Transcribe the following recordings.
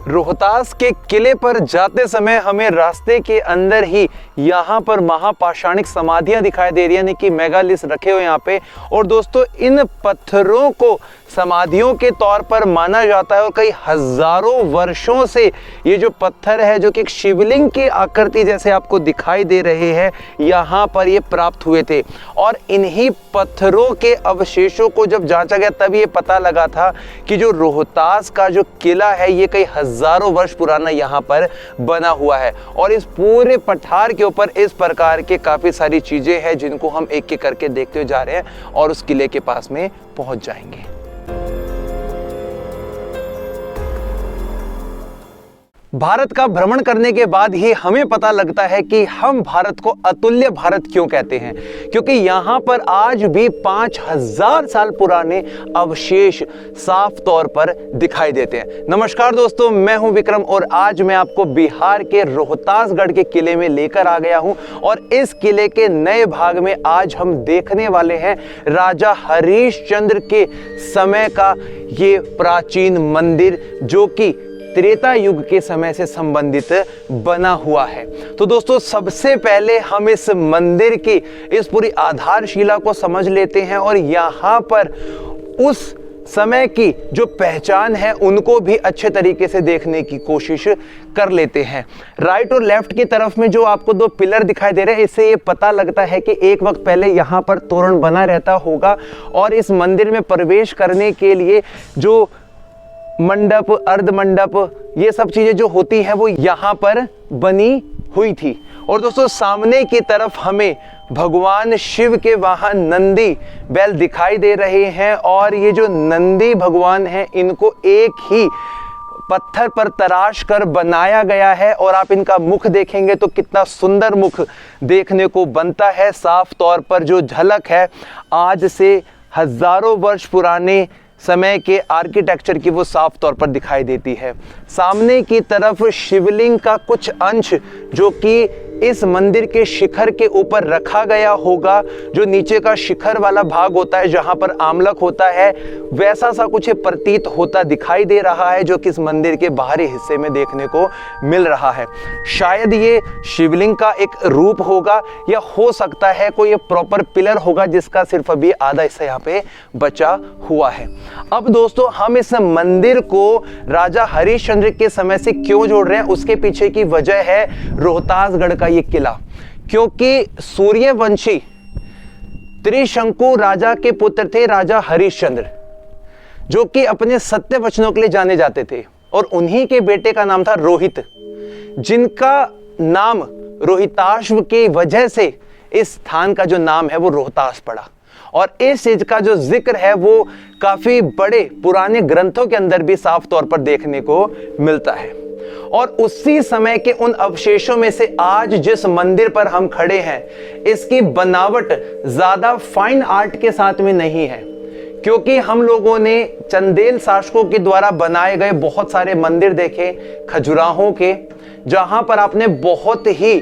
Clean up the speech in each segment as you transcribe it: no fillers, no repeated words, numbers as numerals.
रोहतास के किले पर जाते समय हमें रास्ते के अंदर ही यहाँ पर महापाषाणिक समाधियाँ दिखाई दे रही है, यानी कि मेगालिथ्स रखे हुए यहाँ पे। और दोस्तों इन पत्थरों को समाधियों के तौर पर माना जाता है और कई हजारों वर्षों से ये जो पत्थर है, जो कि एक शिवलिंग की आकृति जैसे आपको दिखाई दे रहे हैं, यहाँ पर ये प्राप्त हुए थे। और इन्हीं पत्थरों के अवशेषों को जब जांचा गया तब ये पता लगा था कि जो रोहतास का जो किला है ये कई हजारों वर्ष पुराना यहाँ पर बना हुआ है। और इस पूरे पठार के ऊपर इस प्रकार के काफ़ी सारी चीज़ें हैं जिनको हम एक एक करके देखते हुए जा रहे हैं और उस किले के पास में पहुँच जाएंगे। भारत का भ्रमण करने के बाद ही हमें पता लगता है कि हम भारत को अतुल्य भारत क्यों कहते हैं, क्योंकि यहाँ पर आज भी 5000 साल पुराने अवशेष साफ तौर पर दिखाई देते हैं। नमस्कार दोस्तों, मैं हूं विक्रम और आज मैं आपको बिहार के रोहतासगढ़ के किले में लेकर आ गया हूं। और इस किले के नए भाग में आज हम देखने वाले हैं राजा हरिश्चंद्र के समय का ये प्राचीन मंदिर, जो कि त्रेता युग के समय से संबंधित बना हुआ है। तो दोस्तों सबसे पहले हम इस मंदिर की इस पूरी आधारशिला को समझ लेते हैं और यहाँ पर उस समय की जो पहचान है उनको भी अच्छे तरीके से देखने की कोशिश कर लेते हैं। राइट और लेफ्ट की तरफ में जो आपको दो पिलर दिखाई दे रहे हैं, इससे ये पता लगता है कि एक वक्त पहले यहाँ पर तोरण बना रहता होगा और इस मंदिर में प्रवेश करने के लिए जो मंडप, अर्ध मंडप, ये सब चीजें जो होती हैं वो यहाँ पर बनी हुई थी। और दोस्तों सामने की तरफ हमें भगवान शिव के वाहन नंदी बैल दिखाई दे रहे हैं और ये जो नंदी भगवान हैं इनको एक ही पत्थर पर तराश कर बनाया गया है। और आप इनका मुख देखेंगे तो कितना सुंदर मुख देखने को बनता है। साफ तौर पर जो झलक है आज से हजारों वर्ष पुराने समय के आर्किटेक्चर की वो साफ तौर पर दिखाई देती है। सामने की तरफ शिवलिंग का कुछ अंश जो कि इस मंदिर के शिखर के ऊपर रखा गया होगा, जो नीचे का शिखर वाला भाग होता है जहां पर आमलक होता है, वैसा सा कुछ प्रतीत होता दिखाई दे रहा है जो कि इस मंदिर के बाहरी हिस्से में देखने को मिल रहा है। शायद ये शिवलिंग का एक रूप होगा या हो सकता है कोई ये प्रॉपर पिलर होगा जिसका सिर्फ अभी आधा हिस्सा यहाँ पे बचा हुआ है। अब दोस्तों हम इस मंदिर को राजा हरिश्चंद्र के समय से क्यों जोड़ रहे हैं, उसके पीछे की वजह है रोहतासगढ़ का ये किला। क्योंकि सूर्यवंशी त्रिशंकु राजा के पुत्र थे राजा हरिश्चंद्र, जो कि अपने सत्य वचनों के लिए जाने जाते थे। और उन्हीं के बेटे का नाम था रोहित, जिनका नाम रोहिताश्व की वजह से इस स्थान का जो नाम है वो रोहतास पड़ा। और इस चीज का जो जिक्र है वो काफी बड़े पुराने ग्रंथों के अंदर भी साफ तौर पर देखने को मिलता है। और उसी समय के उन अवशेषों में से आज जिस मंदिर पर हम खड़े हैं, इसकी बनावट ज्यादा फाइन आर्ट के साथ में नहीं है, क्योंकि हम लोगों ने चंदेल शासकों के द्वारा बनाए गए बहुत सारे मंदिर देखे खजुराहों के, जहां पर आपने बहुत ही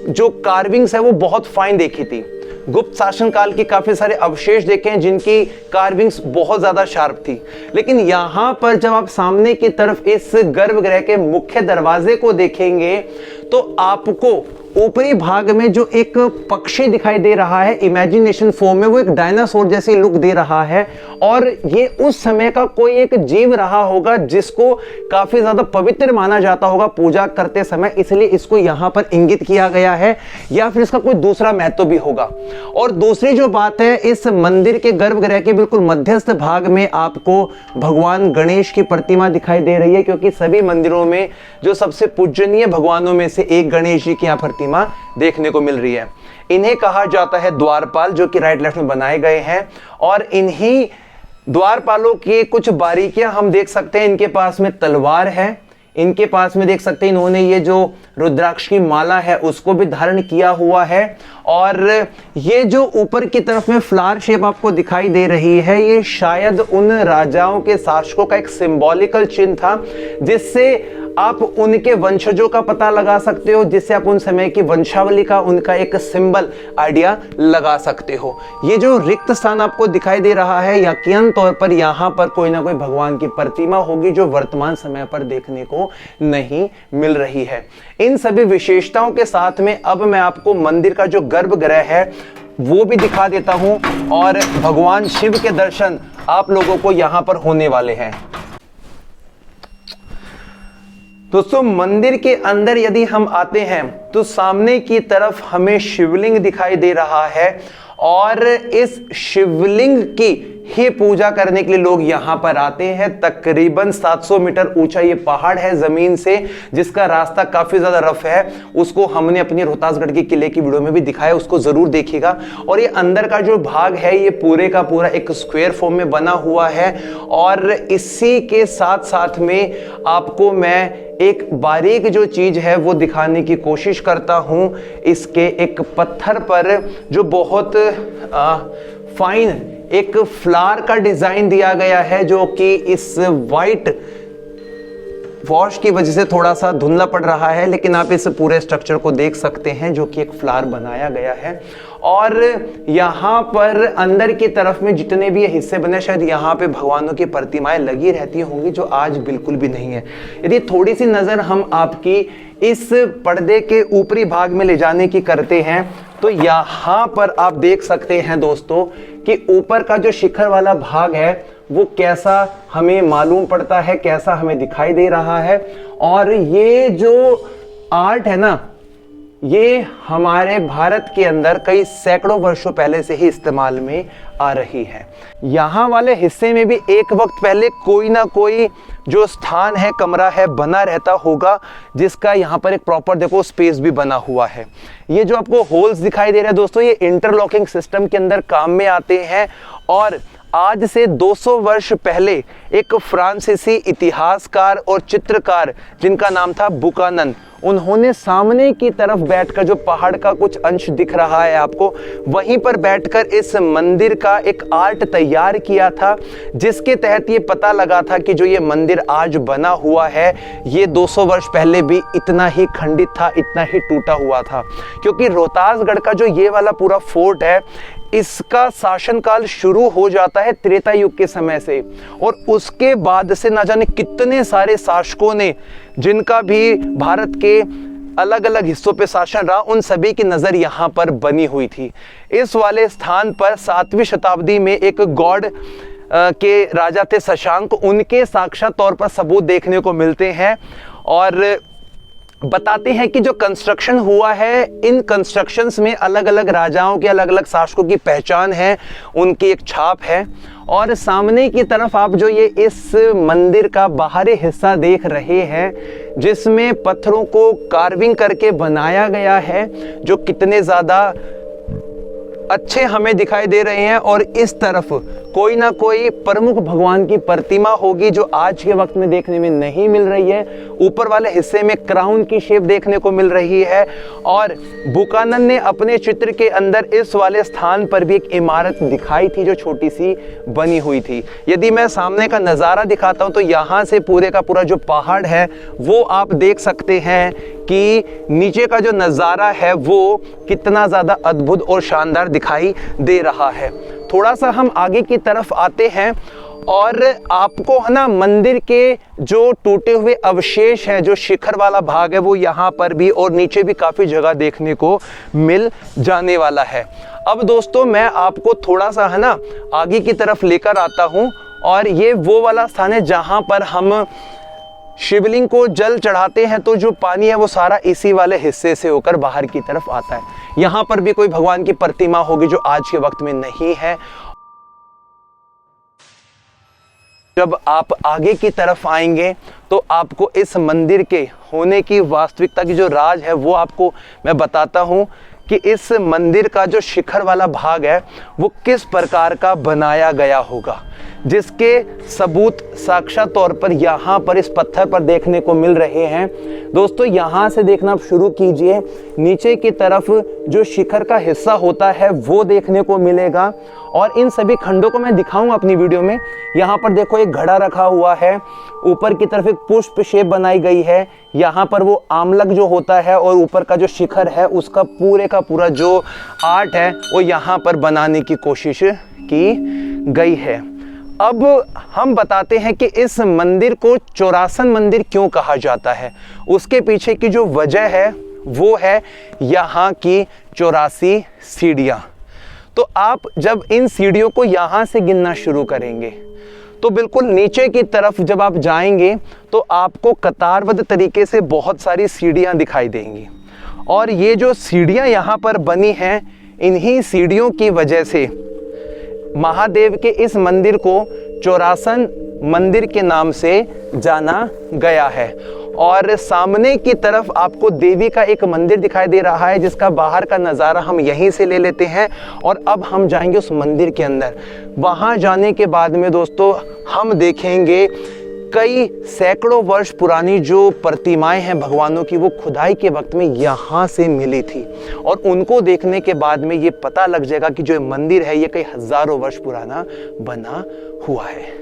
जो कार्विंग्स है वो बहुत फाइन देखी थी। गुप्त शासन काल के काफी सारे अवशेष देखे हैं जिनकी कार्विंग्स बहुत ज्यादा शार्प थी। लेकिन यहाँ पर जब आप सामने की तरफ इस गर्भगृह के मुख्य दरवाजे को देखेंगे तो आपको ऊपरी भाग में जो एक पक्षी दिखाई दे रहा है इमेजिनेशन फॉर्म में, वो एक डायनासोर जैसी लुक दे रहा है। और ये उस समय का कोई एक जीव रहा होगा जिसको काफी ज्यादा पवित्र माना जाता होगा पूजा करते समय, इसलिए इसको यहाँ पर इंगित किया गया है, या फिर इसका कोई दूसरा महत्व भी होगा। और दूसरी जो बात है, इस मंदिर के गर्भगृह के बिल्कुल मध्यस्थ भाग में आपको भगवान गणेश की प्रतिमा दिखाई दे रही है, क्योंकि सभी मंदिरों में जो सबसे पूजनीय भगवानों में से एक गणेश जी की यहाँ प्रतिमा देखने को मिल रही है। इन्हें कहा जाता है द्वारपाल, जो कि राइट लेफ्ट में बनाए गए हैं। और इन्हीं द्वारपालों की कुछ बारीकियां हम देख सकते हैं। इनके पास में तलवार है, इनके पास में देख सकते हैं इन्होंने ये जो रुद्राक्ष की माला है उसको भी धारण किया हुआ है। और ये जो ऊपर की तरफ में फ्लावर शेप आपको दिखाई दे रही है, ये शायद उन राजाओं के शासकों का एक सिंबॉलिकल चिन्ह था, जिससे आप उनके वंशजों का पता लगा सकते हो, जिससे आप उन समय की वंशावली का उनका एक सिंबल आइडिया लगा सकते हो। ये जो रिक्त स्थान आपको दिखाई दे रहा है, यकीनन तौर पर यहाँ पर कोई ना कोई भगवान की प्रतिमा होगी जो वर्तमान समय पर देखने को नहीं मिल रही है। इन सभी विशेषताओं के साथ में अब मैं आपको मंदिर का जो गर्भगृह है वो भी दिखा देता हूं और भगवान शिव के दर्शन आप लोगों को यहां पर होने वाले हैं। दोस्तों, मंदिर के अंदर यदि हम आते हैं तो सामने की तरफ हमें शिवलिंग दिखाई दे रहा है और इस शिवलिंग की ही पूजा करने के लिए लोग यहां पर आते हैं। तकरीबन 700 मीटर ऊंचा ये पहाड़ है जमीन से, जिसका रास्ता काफी ज्यादा रफ है। उसको हमने अपनी रोहतासगढ़ के किले की वीडियो में भी दिखाया, उसको जरूर देखिएगा। और ये अंदर का जो भाग है ये पूरे का पूरा एक स्क्वायर फॉर्म में बना हुआ है। और इसी के साथ साथ में आपको मैं एक बारीक जो चीज है वो दिखाने की कोशिश करता हूं। इसके एक पत्थर पर जो बहुत फाइन एक फ्लावर का डिजाइन दिया गया है, जो कि इस वाइट वॉश की वजह से थोड़ा सा धुंधला पड़ रहा है, लेकिन आप इस पूरे स्ट्रक्चर को देख सकते हैं जो कि एक फ्लावर बनाया गया है। और यहाँ पर अंदर की तरफ में जितने भी ये हिस्से बने, शायद यहाँ पे भगवानों की प्रतिमाएं लगी रहती होंगी, जो आज बिल्कुल भी नहीं है। यदि थोड़ी सी नजर हम आपकी इस पर्दे के ऊपरी भाग में ले जाने की करते हैं तो यहाँ पर आप देख सकते हैं दोस्तों कि ऊपर का जो शिखर वाला भाग है वो कैसा हमें मालूम पड़ता है, कैसा हमें दिखाई दे रहा है। और ये जो आर्ट है ना, ये हमारे भारत के अंदर कई सैकड़ों वर्षों पहले से ही इस्तेमाल में आ रही है। यहाँ वाले हिस्से में भी एक वक्त पहले कोई ना कोई जो स्थान है, कमरा है, बना रहता होगा, जिसका यहाँ पर एक प्रॉपर देखो स्पेस भी बना हुआ है। ये जो आपको होल्स दिखाई दे रहे हैं दोस्तों, ये इंटरलॉकिंग सिस्टम के अंदर काम में आते हैं। और आज से 200 वर्ष पहले एक फ्रांसीसी इतिहासकार और चित्रकार जिनका नाम था बुकानन, उन्होंने सामने की तरफ बैठकर, जो पहाड़ का कुछ अंश दिख रहा है आपको, वहीं पर बैठकर इस मंदिर का एक आर्ट तैयार किया था, जिसके तहत ये पता लगा था कि जो ये मंदिर आज बना हुआ है ये 200 वर्ष पहले भी इतना ही खंडित था, इतना ही टूटा हुआ था। क्योंकि रोहतासगढ़ का जो ये वाला पूरा फोर्ट है, इसका शासनकाल शुरू हो जाता है त्रेता युग के समय से, और उसके बाद से ना जाने कितने सारे शासकों ने, जिनका भी भारत के अलग अलग हिस्सों पे शासन रहा, उन सभी की नज़र यहाँ पर बनी हुई थी। इस वाले स्थान पर 7वीं शताब्दी में एक गौड़ के राजा थे शशांक, उनके साक्षात तौर पर सबूत देखने को मिलते हैं और बताते हैं कि जो कंस्ट्रक्शन हुआ है, इन कंस्ट्रक्शंस में अलग अलग राजाओं के, अलग अलग शासकों की पहचान है, उनकी एक छाप है। और सामने की तरफ आप जो ये इस मंदिर का बाहरी हिस्सा देख रहे हैं, जिसमें पत्थरों को कार्विंग करके बनाया गया है, जो कितने ज़्यादा अच्छे हमें दिखाई दे रहे हैं। और इस तरफ कोई ना कोई प्रमुख भगवान की प्रतिमा होगी, जो आज के वक्त में देखने में नहीं मिल रही है। ऊपर वाले हिस्से में क्राउन की शेप देखने को मिल रही है। और बुकानन ने अपने चित्र के अंदर इस वाले स्थान पर भी एक इमारत दिखाई थी, जो छोटी सी बनी हुई थी। यदि मैं सामने का नज़ारा दिखाता हूँ तो यहाँ से पूरे का पूरा जो पहाड़ है वो आप देख सकते हैं कि नीचे का जो नज़ारा है वो कितना ज़्यादा अद्भुत और शानदार दिखाई दे रहा है। थोड़ा सा हम आगे की तरफ आते हैं और आपको है ना मंदिर के जो टूटे हुए अवशेष हैं, जो शिखर वाला भाग है, वो यहाँ पर भी और नीचे भी काफ़ी जगह देखने को मिल जाने वाला है। अब दोस्तों मैं आपको थोड़ा सा है ना आगे की तरफ लेकर आता हूँ, और ये वो वाला स्थान है जहाँ पर हम शिवलिंग को जल चढ़ाते हैं, तो जो पानी है वो सारा इसी वाले हिस्से से होकर बाहर की तरफ आता है। यहाँ पर भी कोई भगवान की प्रतिमा होगी, जो आज के वक्त में नहीं है। जब आप आगे की तरफ आएंगे तो आपको इस मंदिर के होने की वास्तविकता की जो राज है वो आपको मैं बताता हूँ कि इस मंदिर का जो शिखर वाला भाग है वो किस प्रकार का बनाया गया होगा। जिसके सबूत साक्षात तौर पर यहाँ पर इस पत्थर पर देखने को मिल रहे हैं। दोस्तों यहाँ से देखना शुरू कीजिए, नीचे की तरफ जो शिखर का हिस्सा होता है वो देखने को मिलेगा और इन सभी खंडों को मैं दिखाऊंगा अपनी वीडियो में। यहाँ पर देखो एक घड़ा रखा हुआ है, ऊपर की तरफ एक पुष्प शेप बनाई गई है, यहाँ पर वो आमलक जो होता है और ऊपर का जो शिखर है उसका पूरे का पूरा जो आर्ट है वो यहाँ पर बनाने की कोशिश की गई है। अब हम बताते हैं कि इस मंदिर को चौरासन मंदिर क्यों कहा जाता है। उसके पीछे की जो वजह है वो है यहाँ की 84 सीढ़ियाँ। तो आप जब इन सीढ़ियों को यहाँ से गिनना शुरू करेंगे तो बिल्कुल नीचे की तरफ जब आप जाएंगे तो आपको कतारबद्ध तरीके से बहुत सारी सीढ़ियाँ दिखाई देंगी और ये जो सीढ़ियाँ यहाँ पर बनी हैं, इन्हीं सीढ़ियों की वजह से महादेव के इस मंदिर को चौरासन मंदिर के नाम से जाना गया है। और सामने की तरफ आपको देवी का एक मंदिर दिखाई दे रहा है जिसका बाहर का नज़ारा हम यहीं से ले लेते हैं और अब हम जाएंगे उस मंदिर के अंदर। वहाँ जाने के बाद में दोस्तों हम देखेंगे कई सैकड़ों वर्ष पुरानी जो प्रतिमाएं हैं भगवानों की, वो खुदाई के वक्त में यहाँ से मिली थी और उनको देखने के बाद में ये पता लग जाएगा कि जो मंदिर है ये कई हजारों वर्ष पुराना बना हुआ है।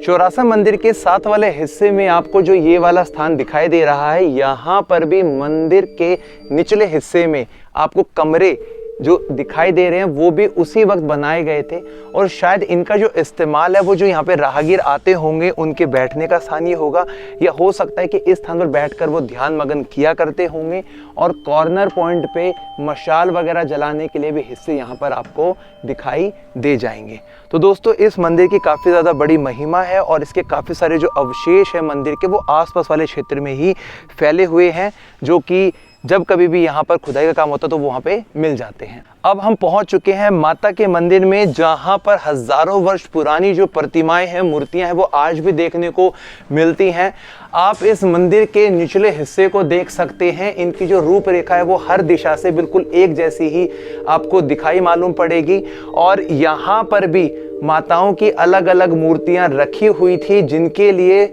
चौरासा मंदिर के साथ वाले हिस्से में आपको जो ये वाला स्थान दिखाई दे रहा है, यहाँ पर भी मंदिर के निचले हिस्से में आपको कमरे जो दिखाई दे रहे हैं वो भी उसी वक्त बनाए गए थे और शायद इनका जो इस्तेमाल है वो जो यहाँ पे राहगीर आते होंगे उनके बैठने का स्थान ये होगा, या हो सकता है कि इस स्थान पर बैठकर वो ध्यान मगन किया करते होंगे और कॉर्नर पॉइंट पे मशाल वगैरह जलाने के लिए भी हिस्से यहाँ पर आपको दिखाई दे जाएंगे। तो दोस्तों इस मंदिर की काफ़ी ज़्यादा बड़ी महिमा है और इसके काफ़ी सारे जो अवशेष हैं मंदिर के वो आसपास वाले क्षेत्र में ही फैले हुए हैं, जो कि जब कभी भी यहाँ पर खुदाई का काम होता तो वो वहाँ पे मिल जाते हैं। अब हम पहुँच चुके हैं माता के मंदिर में, जहाँ पर हजारों वर्ष पुरानी जो प्रतिमाएं हैं, मूर्तियां हैं, वो आज भी देखने को मिलती हैं। आप इस मंदिर के निचले हिस्से को देख सकते हैं, इनकी जो रूपरेखा है वो हर दिशा से बिल्कुल एक जैसी ही आपको दिखाई मालूम पड़ेगी और यहाँ पर भी माताओं की अलग अलग मूर्तियाँ रखी हुई थी जिनके लिए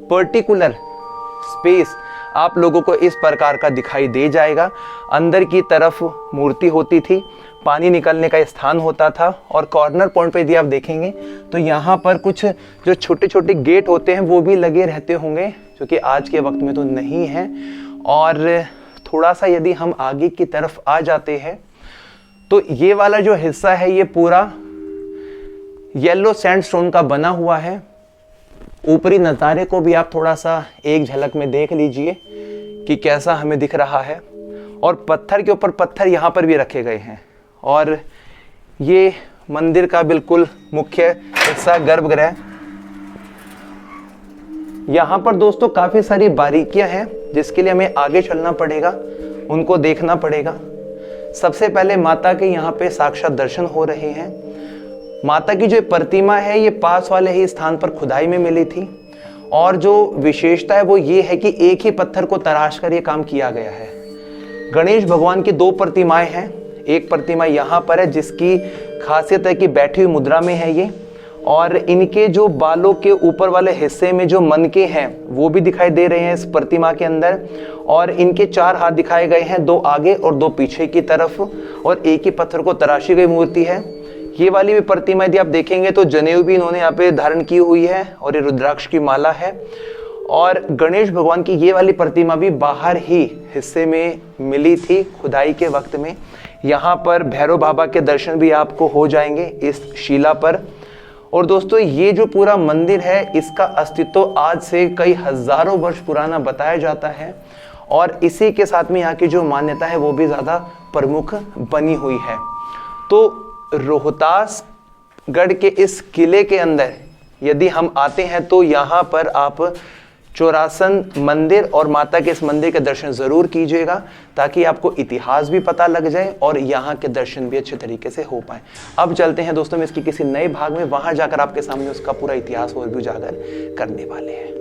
पर्टिकुलर स्पेस आप लोगों को इस प्रकार का दिखाई दे जाएगा। अंदर की तरफ मूर्ति होती थी, पानी निकलने का स्थान होता था और कॉर्नर पॉइंट पे यदि आप देखेंगे तो यहाँ पर कुछ जो छोटे छोटे गेट होते हैं वो भी लगे रहते होंगे, जो कि आज के वक्त में तो नहीं है। और थोड़ा सा यदि हम आगे की तरफ आ जाते हैं तो ये वाला जो हिस्सा है ये पूरा येलो सैंडस्टोन का बना हुआ है। ऊपरी नज़ारे को भी आप थोड़ा सा एक झलक में देख लीजिए कि कैसा हमें दिख रहा है और पत्थर के ऊपर पत्थर यहाँ पर भी रखे गए हैं। और ये मंदिर का बिल्कुल मुख्य हिस्सा गर्भगृह। यहाँ पर दोस्तों काफ़ी सारी बारीकियाँ हैं जिसके लिए हमें आगे चलना पड़ेगा, उनको देखना पड़ेगा। सबसे पहले माता के यहाँ पे साक्षात दर्शन हो रहे हैं। माता की जो प्रतिमा है ये पास वाले ही स्थान पर खुदाई में मिली थी और जो विशेषता है वो ये है कि एक ही पत्थर को तराश कर ये काम किया गया है। गणेश भगवान की दो प्रतिमाएं हैं, एक प्रतिमा यहाँ पर है जिसकी खासियत है कि बैठी हुई मुद्रा में है ये, और इनके जो बालों के ऊपर वाले हिस्से में जो मनके हैं वो भी दिखाई दे रहे हैं इस प्रतिमा के अंदर, और इनके 4 हाथ दिखाए गए हैं, 2 आगे और 2 पीछे की तरफ, और एक ही पत्थर को तराशी गई मूर्ति है। ये वाली भी प्रतिमा यदि आप देखेंगे तो जनेऊ भी इन्होंने यहाँ पे धारण की हुई है और ये रुद्राक्ष की माला है। और गणेश भगवान की ये वाली प्रतिमा भी बाहर ही हिस्से में मिली थी खुदाई के वक्त में। यहाँ पर भैरव बाबा के दर्शन भी आपको हो जाएंगे इस शिला पर। और दोस्तों ये जो पूरा मंदिर है इसका अस्तित्व आज से कई हजारों वर्ष पुराना बताया जाता है और इसी के साथ में यहाँ की जो मान्यता है वो भी ज़्यादा प्रमुख बनी हुई है। तो रोहतासगढ़ के इस किले के अंदर यदि हम आते हैं तो यहाँ पर आप चौरासन मंदिर और माता के इस मंदिर के दर्शन ज़रूर कीजिएगा ताकि आपको इतिहास भी पता लग जाए और यहाँ के दर्शन भी अच्छे तरीके से हो पाए। अब चलते हैं दोस्तों में इसकी किसी नए भाग में, वहाँ जाकर आपके सामने उसका पूरा इतिहास और भी उजागर करने वाले हैं।